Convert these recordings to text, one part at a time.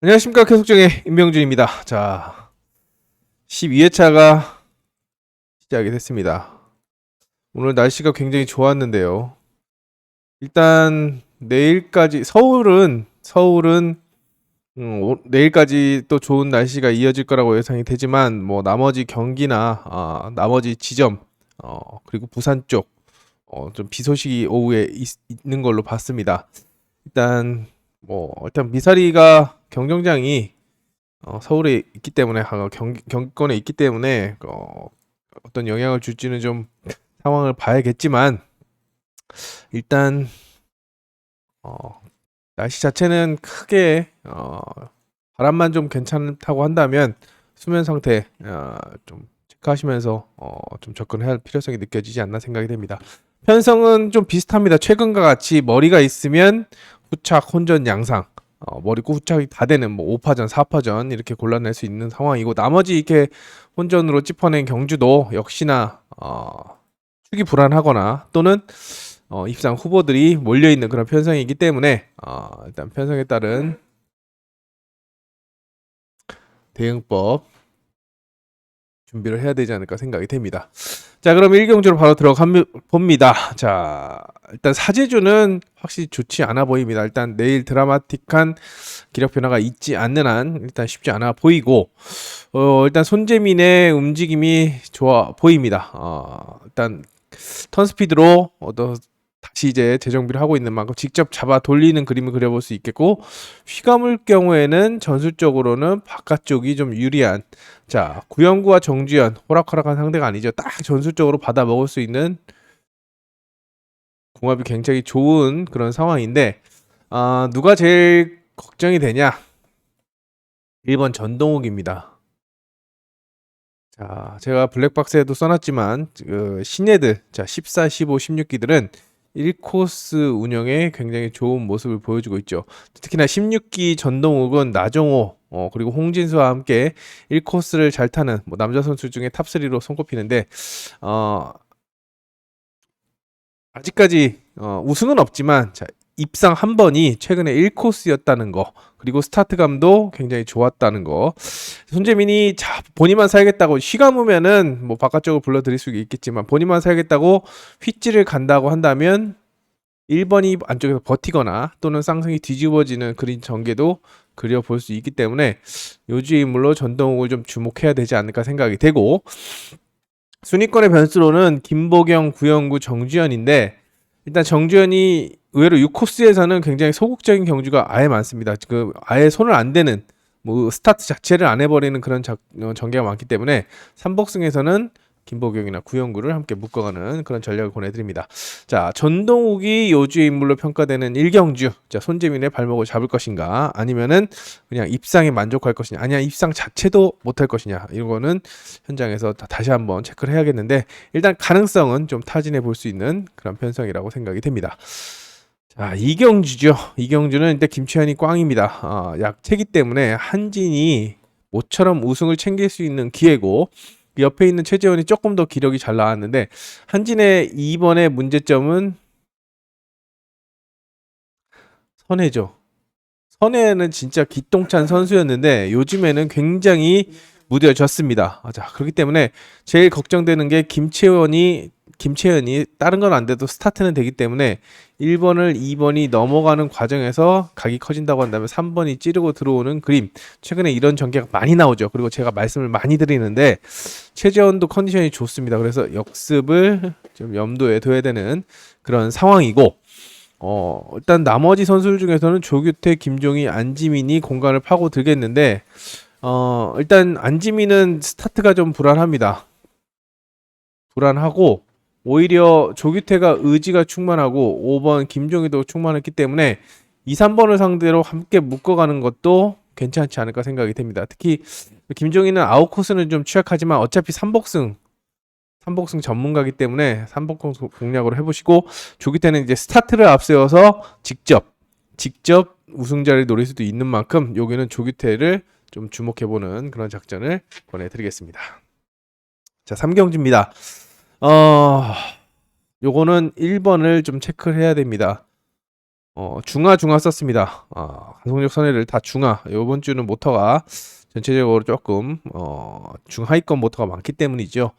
안녕하십니까. 계속정의 임명준입니다. 자, 12회차가 시작이 됐습니다. 오늘 날씨가 굉장히 좋았는데요. 일단 내일까지 서울은 내일까지 또 좋은 날씨가 이어질 거라고 예상이 되지만 뭐 나머지 경기나 나머지 지점 그리고 부산 쪽 좀 비 소식이 오후에 있는 걸로 봤습니다. 일단 미사리가 경정장이 서울에 있기 때문에 경기권에 있기 때문에 어떤 영향을 줄지는 좀 상황을 봐야겠지만 일단 어, 날씨 자체는 크게 바람만 좀 괜찮다고 한다면 수면 상태 좀 체크하시면서 좀 접근해야 할 필요성이 느껴지지 않나 생각이 됩니다. 편성은 좀 비슷합니다. 최근과 같이 머리가 있으면 후착, 혼전, 양상. 머리고 후착이 다 되는 뭐 5파전, 4파전 이렇게 골라낼 수 있는 상황이고 나머지 이렇게 혼전으로 짚어낸 경주도 역시나 축이 불안하거나 또는 입상 후보들이 몰려있는 그런 편성이기 때문에 일단 편성에 따른 대응법 준비를 해야 되지 않을까 생각이 됩니다. 자, 그럼 1경주로 바로 들어가 봅니다. 자, 일단 사제주는 확실히 좋지 않아 보입니다. 일단 내일 드라마틱한 기력 변화가 있지 않는 한 일단 쉽지 않아 보이고 일단 손재민의 움직임이 좋아 보입니다. 일단 턴 스피드로 다시 이제 재정비를 하고 있는 만큼 직접 잡아 돌리는 그림을 그려볼 수 있겠고 휘감을 경우에는 전술적으로는 바깥쪽이 좀 유리한 자 구영구와 정주현 호락호락한 상대가 아니죠. 딱 전술적으로 받아 먹을 수 있는 궁합이 굉장히 좋은 그런 상황인데 누가 제일 걱정이 되냐 1번 전동욱입니다. 자, 제가 블랙박스에도 써놨지만 신예들 자 14, 15, 16기들은 1코스 운영에 굉장히 좋은 모습을 보여주고 있죠. 특히나 16기 전동욱은 나종호 그리고 홍진수와 함께 1코스를 잘 타는 뭐 남자 선수 중에 탑3로 손꼽히는데 아직까지 우승은 없지만 자, 입상 한 번이 최근에 1코스였다는 거 그리고 스타트감도 굉장히 좋았다는 거 손재민이 자 본인만 살겠다고 쉬가무면은 뭐 바깥쪽으로 불러들일 수 있겠지만 본인만 살겠다고 휘지를 간다고 한다면 1번이 안쪽에서 버티거나 또는 쌍승이 뒤집어지는 그린 전개도 그려볼 수 있기 때문에 요주의 인물로 전동욱을 좀 주목해야 되지 않을까 생각이 되고 순위권의 변수로는 김보경, 구영구, 정주현인데 일단 정주현이 의외로 6코스에서는 굉장히 소극적인 경주가 아예 많습니다. 지금 아예 손을 안 대는 뭐 스타트 자체를 안 해버리는 그런 전개가 많기 때문에 3복승에서는 김보경이나 구영구를 함께 묶어가는 그런 전략을 보내드립니다. 자, 전동욱이 요주의 인물로 평가되는 1경주. 자, 손재민의 발목을 잡을 것인가? 아니면은 그냥 입상에 만족할 것이냐? 아니야, 입상 자체도 못할 것이냐? 이거는 현장에서 다시 한번 체크를 해야겠는데 일단 가능성은 좀 타진해 볼 수 있는 그런 편성이라고 생각이 됩니다. 자, 이경주죠. 이경주는 일단 김치현이 꽝입니다. 약체기 때문에 한진이 모처럼 우승을 챙길 수 있는 기회고 그 옆에 있는 최재원이 조금 더 기력이 잘 나왔는데 한진의 이번의 문제점은 선해죠. 선해는 진짜 기똥찬 선수였는데 요즘에는 굉장히 무뎌졌습니다. 자, 그렇기 때문에 제일 걱정되는 게 김채연이 다른 건 안 돼도 스타트는 되기 때문에 1번을 2번이 넘어가는 과정에서 각이 커진다고 한다면 3번이 찌르고 들어오는 그림. 최근에 이런 전개가 많이 나오죠. 그리고 제가 말씀을 많이 드리는데 최재원도 컨디션이 좋습니다. 그래서 역습을 좀 염두에 둬야 되는 그런 상황이고 일단 나머지 선수들 중에서는 조규태, 김종희, 안지민이 공간을 파고 들겠는데 일단 안지민은 스타트가 좀 불안합니다. 불안하고 오히려 조규태가 의지가 충만하고 5번 김종희도 충만했기 때문에 2, 3번을 상대로 함께 묶어가는 것도 괜찮지 않을까 생각이 됩니다. 특히 김종희는 아웃코스는 좀 취약하지만 어차피 3복승 전문가기 때문에 3복승 공략으로 해보시고 조규태는 이제 스타트를 앞세워서 직접 우승자를 노릴 수도 있는 만큼 여기는 조규태를 좀 주목해보는 그런 작전을 권해드리겠습니다. 자, 3경주입니다. 요거는 1번을 좀 체크를 해야 됩니다. 중하 썼습니다. 가속력 선회를 다 중하. 요번 주는 모터가 전체적으로 조금 중하위권 모터가 많기 때문이죠.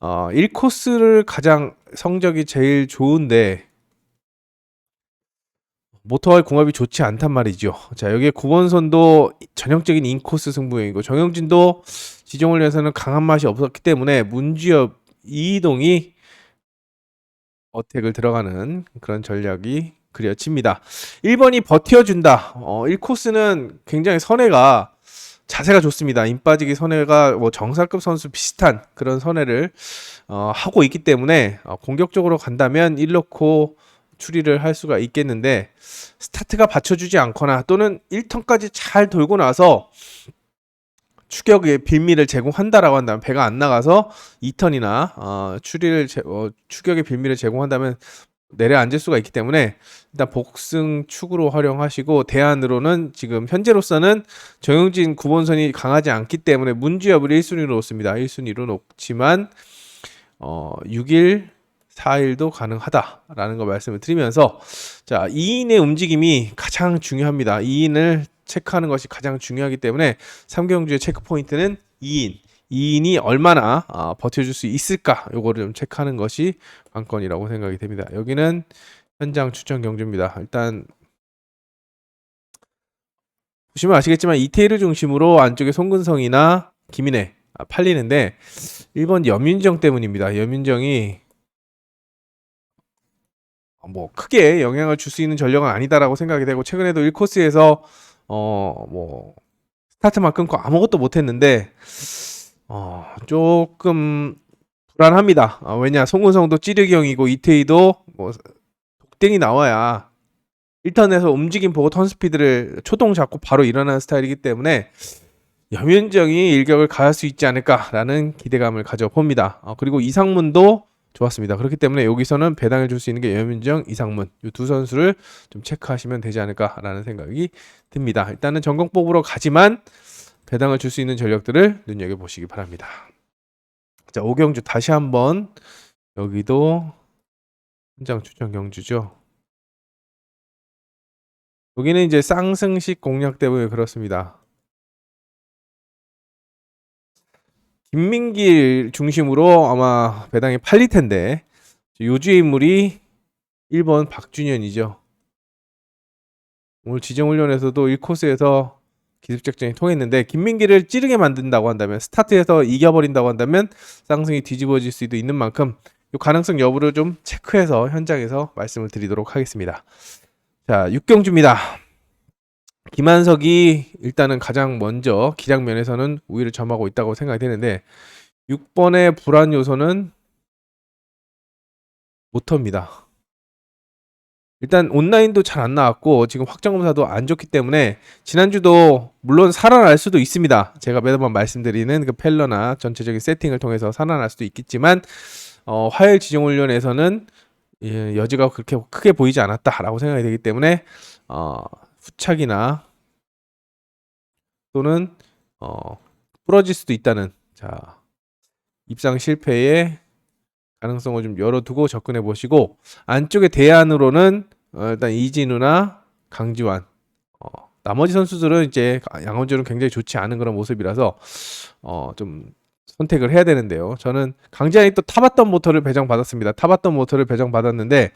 1코스를 가장 성적이 제일 좋은데 모터와의 궁합이 좋지 않단 말이죠. 자, 여기에 9번선도 전형적인 인코스 승부형이고 정영진도 지정훈련에서는 강한 맛이 없었기 때문에 문주엽 이동이 어택을 들어가는 그런 전략이 그려집니다. 1번이 버텨준다. 1코스는 굉장히 선회가 자세가 좋습니다. 임 빠지기 선회가 뭐 정상급 선수 비슷한 그런 선회를 하고 있기 때문에 공격적으로 간다면 1넣고 추리를 할 수가 있겠는데 스타트가 받쳐주지 않거나 또는 1턴까지 잘 돌고 나서 추격의 빌미를 제공한다라고 한다면 배가 안 나가서 2턴이나 추격의 빌미를 제공한다면 내려앉을 수가 있기 때문에 일단 복승 축으로 활용하시고 대안으로는 지금 현재로서는 정영진 9번선이 강하지 않기 때문에 문주엽을 1순위로 놓습니다. 1순위로 놓지만 6일 4일도 가능하다라는 거 말씀을 드리면서 자 2인의 움직임이 가장 중요합니다. 2인을 체크하는 것이 가장 중요하기 때문에 3경주의 체크 포인트는 2인이 얼마나 버텨줄 수 있을까 요거를 좀 체크하는 것이 관건이라고 생각이 됩니다. 여기는 현장 추천 경주입니다. 일단 보시면 아시겠지만 이태일을 중심으로 안쪽에 송근성이나 김인혜 팔리는데 1번 염윤정 때문입니다. 염윤정이 뭐 크게 영향을 줄 수 있는 전력은 아니다라고 생각이 되고 최근에도 1코스에서 뭐 스타트만 끊고 아무것도 못했는데 조금 불안합니다. 왜냐 송은성도 찌르기형이고 이태희도 뭐 독땡이 나와야 1턴에서 움직임 보고 턴 스피드를 초동 잡고 바로 일어나는 스타일이기 때문에 염윤정이 일격을 가할 수 있지 않을까라는 기대감을 가져봅니다. 그리고 이상문도 좋았습니다. 그렇기 때문에 여기서는 배당을 줄 수 있는 게 염윤정, 이상문 이 두 선수를 좀 체크하시면 되지 않을까라는 생각이 듭니다. 일단은 전공법으로 가지만 배당을 줄 수 있는 전력들을 눈여겨보시기 바랍니다. 자, 5경주 다시 한번 여기도 현장 추천 경주죠. 여기는 이제 쌍승식 공략 때문에 그렇습니다. 김민길 중심으로 아마 배당이 팔릴 텐데 요주의 인물이 1번 박준현이죠. 오늘 지정훈련에서도 1코스에서 기습작전이 통했는데 김민기를 찌르게 만든다고 한다면 스타트에서 이겨버린다고 한다면 쌍승이 뒤집어질 수도 있는 만큼 이 가능성 여부를 좀 체크해서 현장에서 말씀을 드리도록 하겠습니다. 자 6경주입니다. 김한석이 일단은 가장 먼저 기량 면에서는 우위를 점하고 있다고 생각이 되는데 6번의 불안 요소는 모터입니다. 일단 온라인도 잘 안 나왔고 지금 확정검사도 안 좋기 때문에 지난주도 물론 살아날 수도 있습니다. 제가 매번 말씀드리는 그 펠러나 전체적인 세팅을 통해서 살아날 수도 있겠지만 화요일 지정훈련에서는 여지가 그렇게 크게 보이지 않았다라고 생각이 되기 때문에 후착이나 또는 부러질 수도 있다는 자 입상 실패의 가능성을 좀 열어두고 접근해 보시고 안쪽에 대안으로는 일단 이진우나 강지환 나머지 선수들은 이제 양원주는 굉장히 좋지 않은 그런 모습이라서 좀 선택을 해야 되는데요. 저는 강지환이 또 타봤던 모터를 배정받았습니다. 타봤던 모터를 배정받았는데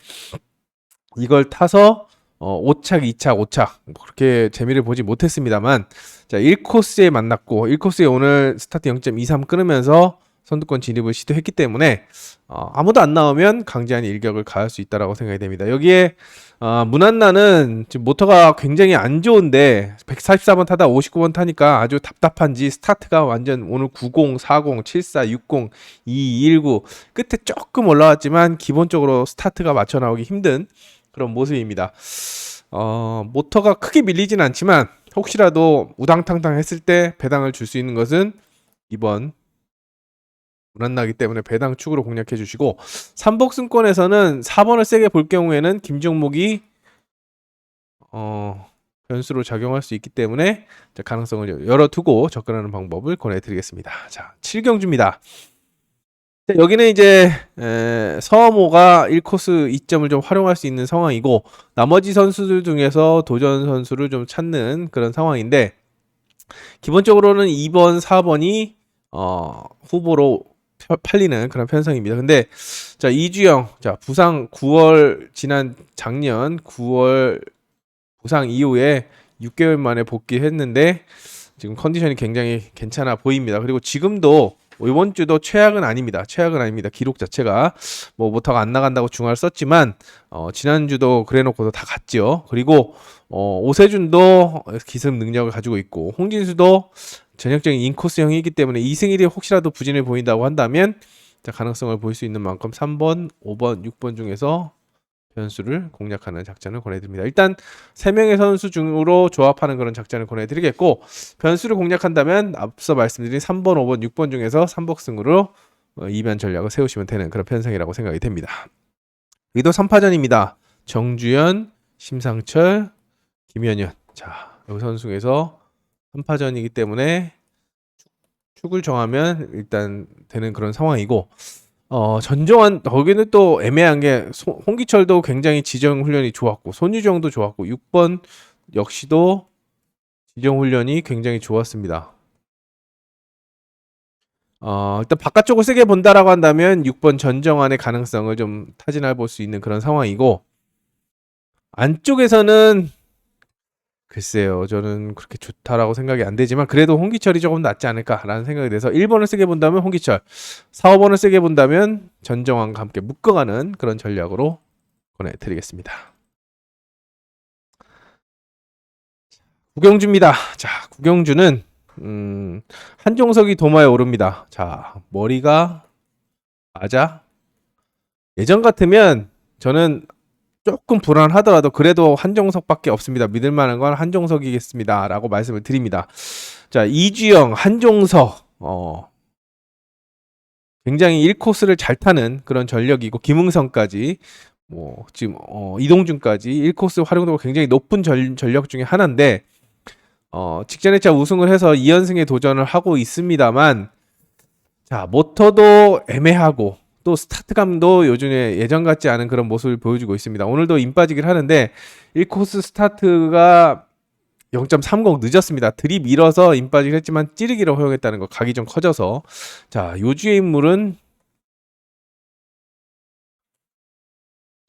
이걸 타서 5착, 2착, 5착 그렇게 재미를 보지 못했습니다만 자 1코스에 만났고 1코스에 오늘 스타트 0.23 끊으면서 선두권 진입을 시도했기 때문에 아무도 안 나오면 강제한이 일격을 가할 수 있다라고 생각이 됩니다. 여기에 문한나는 지금 모터가 굉장히 안 좋은데 144번 타다 59번 타니까 아주 답답한지 스타트가 완전 오늘 90, 40, 74, 60, 2219 끝에 조금 올라왔지만 기본적으로 스타트가 맞춰 나오기 힘든 그런 모습입니다. 모터가 크게 밀리진 않지만 혹시라도 우당탕탕 했을 때 배당을 줄 수 있는 것은 이번 불안나기 때문에 배당 축으로 공략해 주시고 3복승권에서는 4번을 세게 볼 경우에는 김종목이 변수로 작용할 수 있기 때문에 가능성을 열어두고 접근하는 방법을 권해드리겠습니다. 자 7경주입니다. 자, 여기는 이제 서머가 1코스 이점을 좀 활용할 수 있는 상황이고 나머지 선수들 중에서 도전 선수를 좀 찾는 그런 상황인데 기본적으로는 2번, 4번이 후보로 팔리는 그런 편성입니다. 근데 자, 이주영, 자, 부상 9월 지난 작년 9월 부상 이후에 6개월 만에 복귀했는데 지금 컨디션이 굉장히 괜찮아 보입니다. 그리고 지금도 이번 주도 최악은 아닙니다. 최악은 아닙니다. 기록 자체가 뭐 못하고 안 나간다고 중화를 썼지만 지난주도 그래놓고도 다 갔죠. 그리고 오세준도 기습 능력을 가지고 있고 홍진수도 전형적인 인코스형이기 때문에 2승 1위 혹시라도 부진을 보인다고 한다면 자, 가능성을 보일 수 있는 만큼 3번, 5번, 6번 중에서 변수를 공략하는 작전을 권해드립니다. 일단 3명의 선수 중으로 조합하는 그런 작전을 권해드리겠고 변수를 공략한다면 앞서 말씀드린 3번, 5번, 6번 중에서 3복승으로 이변 전략을 세우시면 되는 그런 편성이라고 생각이 됩니다. 위도 3파전입니다. 정주현, 심상철, 김현현. 자, 여기 선수 중에서 3파전이기 때문에 축을 정하면 일단 되는 그런 상황이고 전정환 거기는 또 애매한 게 홍기철도 굉장히 지정 훈련이 좋았고 손유정도 좋았고 6번 역시도 지정 훈련이 굉장히 좋았습니다. 일단 바깥쪽을 세게 본다라고 한다면 6번 전정환의 가능성을 좀 타진해 볼 수 있는 그런 상황이고 안쪽에서는 글쎄요, 저는 그렇게 좋다라고 생각이 안 되지만 그래도 홍기철이 조금 낫지 않을까라는 생각이 돼서 1번을 세게 본다면 홍기철, 4, 5번을 세게 본다면 전정환과 함께 묶어가는 그런 전략으로 보내드리겠습니다. 구경주입니다. 자, 구경주는 한종석이 도마에 오릅니다. 자, 머리가 맞아? 예전 같으면 저는 조금 불안하더라도 그래도 한종석밖에 없습니다. 믿을 만한 건 한종석이겠습니다. 라고 말씀을 드립니다. 자, 이주영, 한종석, 굉장히 1코스를 잘 타는 그런 전력이고, 김응성까지, 뭐, 지금, 이동준까지 1코스 활용도가 굉장히 높은 전력 중에 하나인데, 직전에 차 우승을 해서 2연승에 도전을 하고 있습니다만, 자, 모터도 애매하고, 또 스타트감도 요즘에 예전 같지 않은 그런 모습을 보여주고 있습니다. 오늘도 인 빠지긴 하는데 1코스 스타트가 0.30 늦었습니다. 들이밀어서 인 빠지긴 했지만 찌르기로 허용했다는 거 각이 좀 커져서 자, 요주의 인물은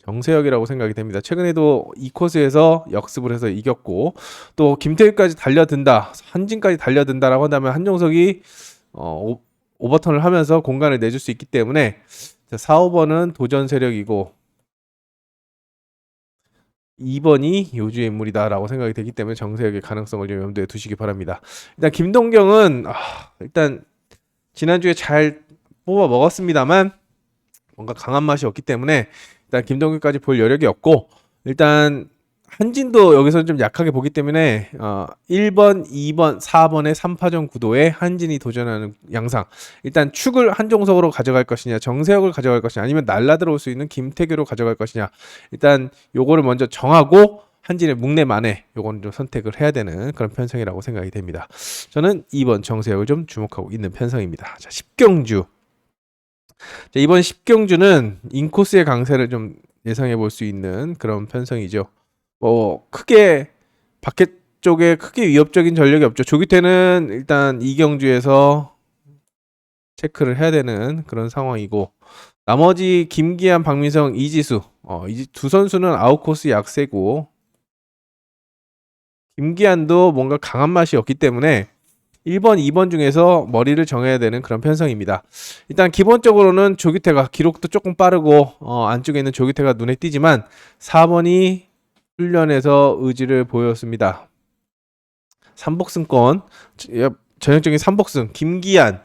정세혁이라고 생각이 됩니다. 최근에도 이 코스에서 역습을 해서 이겼고 또 김태희까지 달려든다, 한진까지 달려든다라고 한다면 한종석이 오버턴을 하면서 공간을 내줄 수 있기 때문에 4, 5번은 도전 세력이고 2번이 요주의 인물이다라고 생각이 되기 때문에 정세혁의 가능성을 좀 염두에 두시기 바랍니다. 일단 김동경은 일단 지난주에 잘 뽑아 먹었습니다만 뭔가 강한 맛이 없기 때문에 일단 김동경까지 볼 여력이 없고 일단 한진도 여기서 좀 약하게 보기 때문에 1번, 2번, 4번의 3파전 구도에 한진이 도전하는 양상. 일단 축을 한종석으로 가져갈 것이냐, 정세혁을 가져갈 것이냐, 아니면 날라들어올 수 있는 김태규로 가져갈 것이냐. 일단 요거를 먼저 정하고 한진의 묵내만에 요거는 좀 선택을 해야 되는 그런 편성이라고 생각이 됩니다. 저는 2번 정세혁을 좀 주목하고 있는 편성입니다. 자, 10경주. 자, 이번 10경주는 인코스의 강세를 좀 예상해 볼 수 있는 그런 편성이죠. 크게 밖에 쪽에 크게 위협적인 전력이 없죠. 조기태는 일단 이경주에서 체크를 해야 되는 그런 상황이고 나머지 김기한, 박민성, 이지수 이 두 선수는 아웃코스 약세고 김기한도 뭔가 강한 맛이 없기 때문에 1번, 2번 중에서 머리를 정해야 되는 그런 편성입니다. 일단 기본적으로는 조기태가 기록도 조금 빠르고 안쪽에 있는 조기태가 눈에 띄지만 4번이 훈련에서 의지를 보였습니다. 3복승권 전형적인 3복승 김기한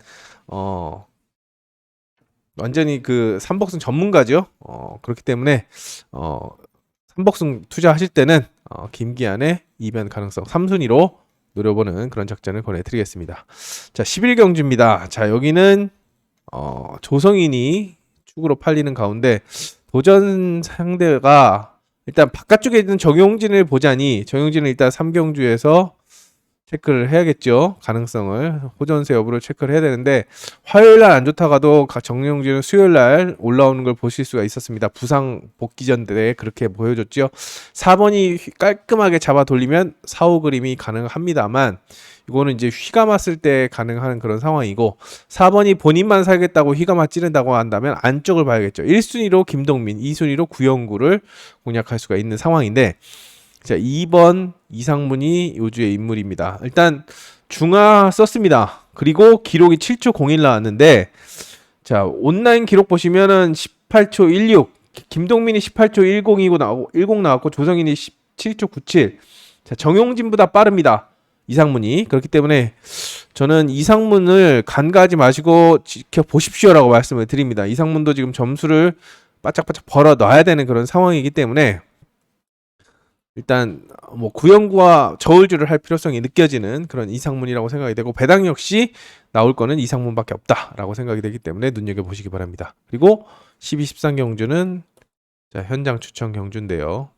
완전히 그 3복승 전문가죠. 그렇기 때문에 3복승 투자하실 때는 김기한의 이변 가능성 3순위로 노려보는 그런 작전을 권해드리겠습니다. 자, 11경주입니다. 자, 여기는 조성인이 축으로 팔리는 가운데 도전 상대가 일단 바깥쪽에 있는 정용진을 보자니 정용진은 일단 3경주에서 체크를 해야겠죠. 가능성을 호전세 여부를 체크를 해야 되는데 화요일 날 안 좋다가도 정영진은 수요일 날 올라오는 걸 보실 수가 있었습니다. 부상 복귀 전에 그렇게 보여줬죠. 4번이 깔끔하게 잡아 돌리면 4, 5 그림이 가능합니다만 이거는 이제 휘감아 쓸 때 가능한 그런 상황이고 4번이 본인만 살겠다고 휘감아 찌른다고 한다면 안쪽을 봐야겠죠. 1순위로 김동민, 2순위로 구영구를 공략할 수가 있는 상황인데 자, 2번 이상문이 요주의 인물입니다. 일단 중하 썼습니다. 그리고 기록이 7초 01 나왔는데 자, 온라인 기록 보시면은 18초 16, 김동민이 18초 10이고 나오고 10 나왔고 조성인이 17초 97. 자, 정용진보다 빠릅니다. 이상문이. 그렇기 때문에 저는 이상문을 간과하지 마시고 지켜보십시오라고 말씀을 드립니다. 이상문도 지금 점수를 바짝바짝 벌어 놔야 되는 그런 상황이기 때문에 일단 뭐 구영구와 저울주를 할 필요성이 느껴지는 그런 이상문이라고 생각이 되고 배당 역시 나올 거는 이상문밖에 없다라고 생각이 되기 때문에 눈여겨보시기 바랍니다. 그리고 12, 13 경주는 자, 현장 추천 경주인데요.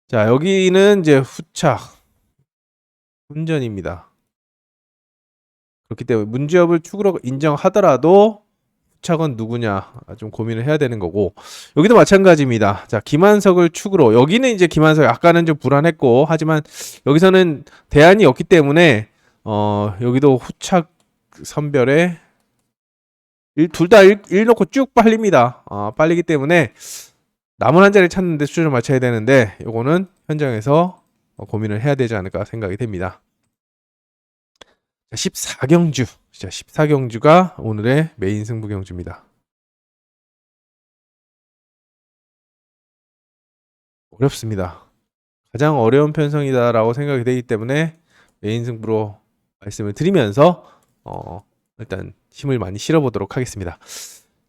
자, 여기는 이제 후착 훈전입니다. 그렇기 때문에 문제업을 축으로 인정하더라도 후착은 누구냐 좀 고민을 해야 되는 거고 여기도 마찬가지입니다. 자, 김한석을 축으로 여기는 이제 김한석 아까는 좀 불안했고 하지만 여기서는 대안이 없기 때문에 여기도 후착 선별에 둘 다 일 놓고 쭉 빨립니다. 빨리기 때문에 남은 한 자리 찾는데 수준을 맞춰야 되는데 요거는 현장에서 고민을 해야 되지 않을까 생각이 됩니다. 14경주. 자, 14경주가 오늘의 메인 승부 경주입니다. 어렵습니다. 가장 어려운 편성이다라고 생각이 되기 때문에 메인 승부로 말씀을 드리면서 일단 힘을 많이 실어보도록 하겠습니다.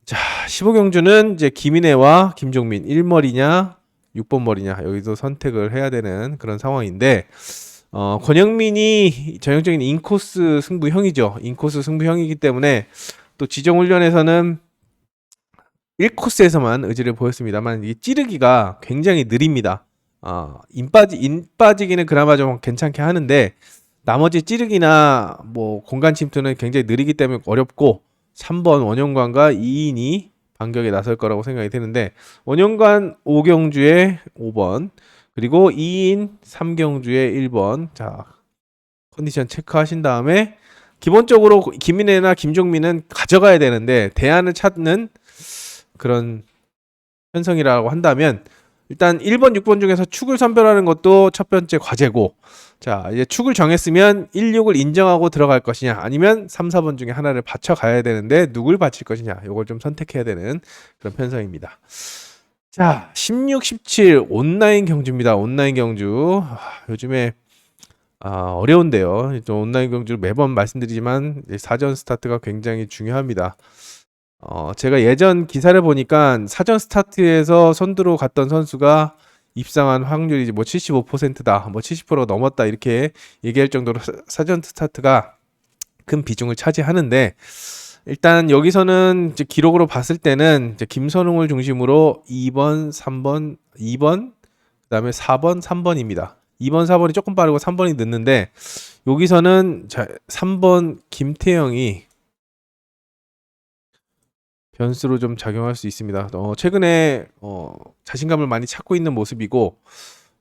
자, 15경주는 이제 김인혜와 김종민 1머리냐 6번 머리냐 여기서 선택을 해야 되는 그런 상황인데 권영민이 전형적인 인코스 승부형이죠. 인코스 승부형이기 때문에 또 지정훈련에서는 1코스에서만 의지를 보였습니다만 이 찌르기가 굉장히 느립니다. 인 빠지기는 그나마 좀 괜찮게 하는데 나머지 찌르기나 뭐 공간 침투는 굉장히 느리기 때문에 어렵고 3번 원영관과 2인이 반격에 나설 거라고 생각이 드는데 원영관 5경주에 5번 그리고 2인 3경주에 1번 자 컨디션 체크하신 다음에 기본적으로 김인혜나 김종민은 가져가야 되는데 대안을 찾는 그런 편성이라고 한다면 일단 1번, 6번 중에서 축을 선별하는 것도 첫 번째 과제고 자 이제 축을 정했으면 1, 6을 인정하고 들어갈 것이냐 아니면 3, 4번 중에 하나를 받쳐가야 되는데 누굴 바칠 것이냐 이걸 좀 선택해야 되는 그런 편성입니다. 자 16, 17 온라인 경주입니다. 온라인 경주 요즘에 어려운데요. 온라인 경주를 매번 말씀드리지만 사전 스타트가 굉장히 중요합니다. 제가 예전 기사를 보니까 사전 스타트에서 선두로 갔던 선수가 입상한 확률이 뭐 75%다, 뭐 70%가 넘었다 이렇게 얘기할 정도로 사전 스타트가 큰 비중을 차지하는데 일단 여기서는 이제 기록으로 봤을 때는 이제 김선웅을 중심으로 2번, 3번, 2번, 그다음에 4번, 3번입니다. 2번, 4번이 조금 빠르고 3번이 늦는데 여기서는 3번 김태형이 변수로 좀 작용할 수 있습니다. 최근에 자신감을 많이 찾고 있는 모습이고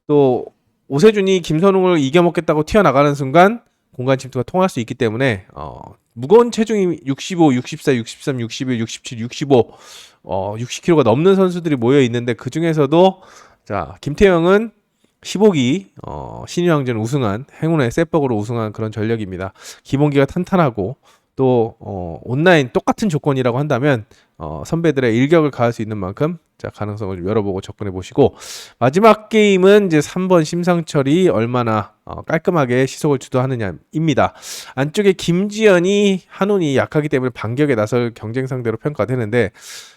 또 오세준이 김선웅을 이겨먹겠다고 튀어나가는 순간 공간 침투가 통할 수 있기 때문에 무거운 체중이 65, 64, 63, 61, 67, 65 60kg가 넘는 선수들이 모여 있는데 그 중에서도 자 김태형은 15기 신유왕전 우승한 행운의 셋벅으로 우승한 그런 전력입니다. 기본기가 탄탄하고 또 온라인 똑같은 조건이라고 한다면 선배들의 일격을 가할 수 있는 만큼 자 가능성을 열어보고 접근해 보시고 마지막 게임은 이제 3번 심상철이 얼마나 깔끔하게 시속을 주도하느냐입니다. 안쪽에 김지연이 한운이 약하기 때문에 반격에 나설 경쟁 상대로 평가되는데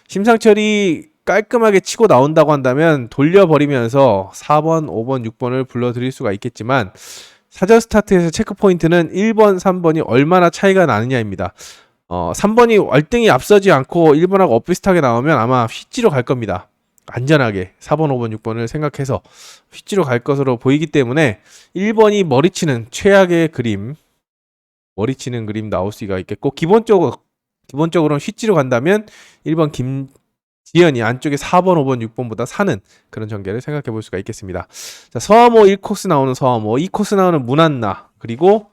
심상철이 깔끔하게 치고 나온다고 한다면 돌려버리면서 4번, 5번, 6번을 불러들일 수가 있겠지만 사전 스타트에서 체크 포인트는 1번, 3번이 얼마나 차이가 나느냐입니다. 3번이 월등히 앞서지 않고 1번하고 엇비슷하게 나오면 아마 휘지로 갈 겁니다. 안전하게 4번, 5번, 6번을 생각해서 휘지로 갈 것으로 보이기 때문에 1번이 머리치는 최악의 그림, 머리치는 그림 나올 수가 있겠고, 기본적으로는 휘지로 간다면 1번 김지연이 안쪽에 4번, 5번, 6번보다 사는 그런 전개를 생각해 볼 수가 있겠습니다. 자, 서암호 1코스 나오는 서암호, 2코스 나오는 문안나, 그리고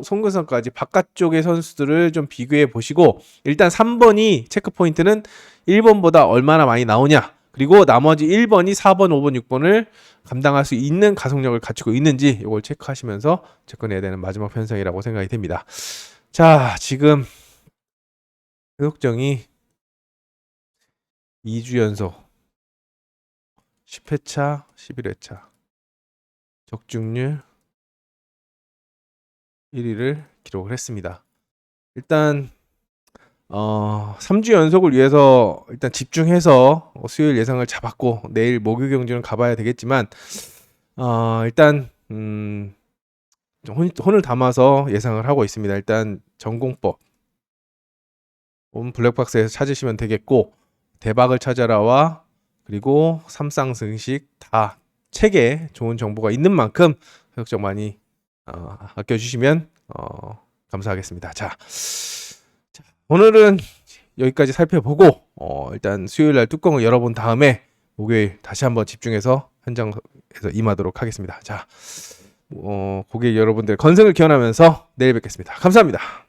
송근선까지 바깥쪽의 선수들을 좀 비교해 보시고, 일단 3번이 체크 포인트는 1번보다 얼마나 많이 나오냐, 그리고 나머지 1번이 4번, 5번, 6번을 감당할 수 있는 가속력을 갖추고 있는지 이걸 체크하시면서 접근해야 되는 마지막 편성이라고 생각이 됩니다. 자, 지금 해독정이 2주 연속 10회차, 11회차 적중률 1위를 기록을 했습니다. 일단 3주 연속을 위해서 일단 집중해서 수요일 예상을 잡았고, 내일 목요일 경주는 가봐야 되겠지만, 일단 혼을 담아서 예상을 하고 있습니다. 일단 전공법 블랙박스에서 찾으시면 되겠고, 대박을 찾아라와 그리고 삼쌍승식 다 책에 좋은 정보가 있는 만큼 해독정 많이 아껴주시면 감사하겠습니다. 자, 오늘은 여기까지 살펴보고 일단 수요일날 뚜껑을 열어본 다음에 목요일 다시 한번 집중해서 현장에서 임하도록 하겠습니다. 자, 고객 여러분들 건승을 기원하면서 내일 뵙겠습니다. 감사합니다.